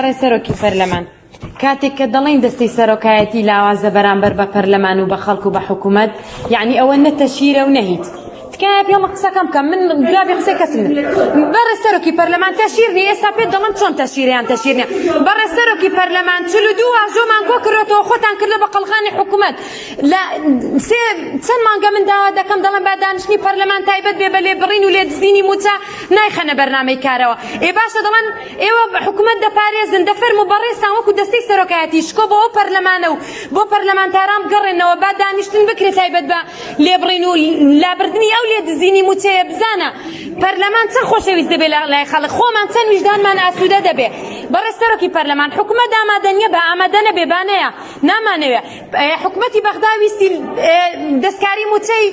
بەڕێ سەرۆکی پەرلەمان کاتێک کە دەڵێن دەستەی سەرۆکایەتی لاوازە بەرامبەر بە پەرلەمان و بە خەڵک و بە حکوومەت یعنی ئەوە نەتەشیرە و نەهیت تکایە پێڵە قسەکەم کەم من گرابی قسەی کەسم بەڕێ سەرۆکی پەرلەمان تەشیر نیە ئێستا پێت دەڵێم چۆن تەشیریان تەشیر نییە بەڕێ سەرۆکی پەرلەمان 42 ئاژۆمان کۆ کردێتەوە خۆتان کردە بە قەڵغانی حکوومەت لە چەند مانگە من داوا دەکەم دەڵێم با دانیشتنی پەرلەمان تایبەت بێ بە لێبڕین و لێدزینی موچە نایخەنە بەرنامەی کارەوە باشە دەڵێن ئێوە حکوومەت دەپارێزن دەفەرمو بەڕێستان وەکو دەستەی سەرۆکایەتی شکۆ بۆ ئەو پەرلەمانە و بۆ پەرلەمانتاران بگەڕێنەوە با دانیشتن بکرێت تایبەت بە لێبڕین و لابردنی ئەو لێدزینی موچەیە بزانە پەرلەمان چەند خۆشەویست دەبێت لای خەڵک خۆمان چەند ویژدانمان ئاسوودە دەبێ بەڕێ سەرۆکی پەرلەمان حکوومەت ئامادە نییە بە ئامادە نەبێ بانەیە نامانەوێ حکوومەتی بەغدا ویستی دەستکاری موچەی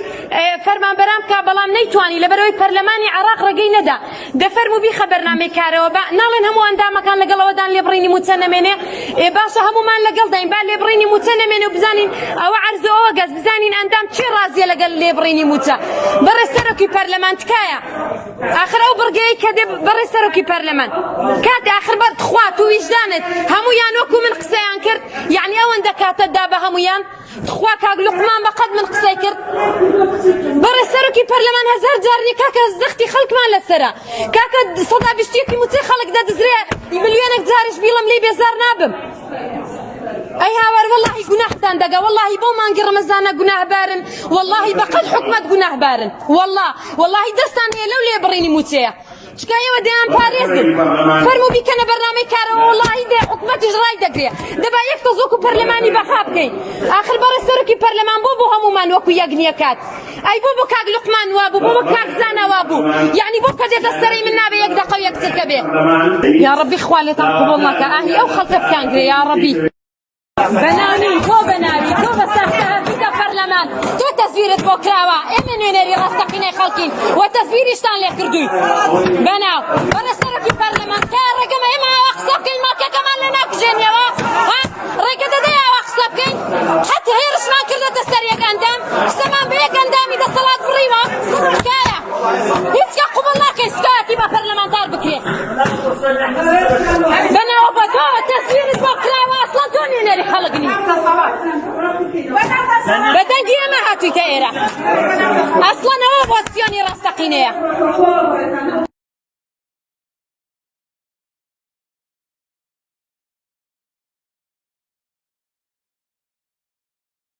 فەرمانبەران بکا بەڵام نەیتوانی لەبەرەوەی پەرلەمانی عێراق ڕێگەی نەدا دەفەرموو بیخە بەرنامەی کارەوە ناڵێن هەموو ئەندامەکان لەگەڵەوەدان لێبڕینی موچە نەمێنێ باشە هەمومان لەگەڵ داین با لێبڕینی موچە نەمێنێ و بزانین ئەوە عەرزە ئەوە گەز بزانین ئەندام چی ڕازیە لەگەڵ لێبڕینی موچە بەڕێ سەرۆکی پەرلەمان تکایە آخر ئەو بڕگەیەی کە دێ بەڕێ سەرۆکی پەرلەمان کاتی آخر بەرخوا تو ویژدانت هەمویان وەکو من قسەیان کرد یعنی ئەوەندە کاتەدا بە هەمویان خوا کاک لوقمان بەقەد من قسەی کرد بەڕێ سەرۆکی پەرلەمان هەزار جارنی کاکە زەختی خەڵکمان لەسەرە کاکە سەدا بیستیەکی موچەی خەڵک دەدزرێ ملیۆنێک جاریش بیڵم لێی بێزار نابم ئەی هاوار واللهی گوناحتان دەگا واللهی بۆ مانگی ڕەمەزانە گوناهبارن واللهی بەقەد حکومەت گوناهبارن واللهی دەستان هەیە لەو لێبڕینی موچەیە شکایەوە دەیان پارێزن فەرموو بیکەنە بەرنامەی کارەوە واللهی دێ حکومەتیش ڕای دەگرێ دەبا یەک تۆزۆکو پەرلەمانی بەخا بکەین آخر بەڕێ سەرۆکی پەرلەمان بۆ هەمومان وەکو یەک نییە کات ئەی بۆ کاک لوقمان وابوو بۆ کاک زانا وابوو یعنی بۆ کە دێتە سەرەی من نابێ یەک دەقە و یەک چرکە بێ یا ڕەبی خوا لێتان قوبوڵ ناکە ئاهی ئەو خەڵکە بکانگرێ یا ڕەبی بەناوی تۆ بە سەختە هەردووکە پەرلەمان تۆ تەزویرت بۆ کراوە ئێمە نوێنەری ڕاستەقینەی خەڵکین و تەزویریشتان لێ کردووی بەناو بەڕێ سەرۆکی پەرلەمان کار ڕێگەمە ئێمە ئاوا قسە بکەین ماکەکەمان لە ناکوژێنیەوە ڕێگە دەدەی ئاوا قسە بکەین حەت هێرشمان کردەتە سەر یەک ئەندام قسەمان بە یەک ئەندامی دەسەڵات بڕیوە تکایە هیچکە قوبڵ ناکەی سکایەتی بە پەرلەمانتار بکرێت بەناوە بە تۆ تەزویرت بۆ کراوە ئەسڵان تۆ نوێنەری خەڵکنی بەدەنگی ئێمە هاتوویتە ئێرە ئەسڵەن ئەوە بۆ سیۆنی ڕاستەقینەیە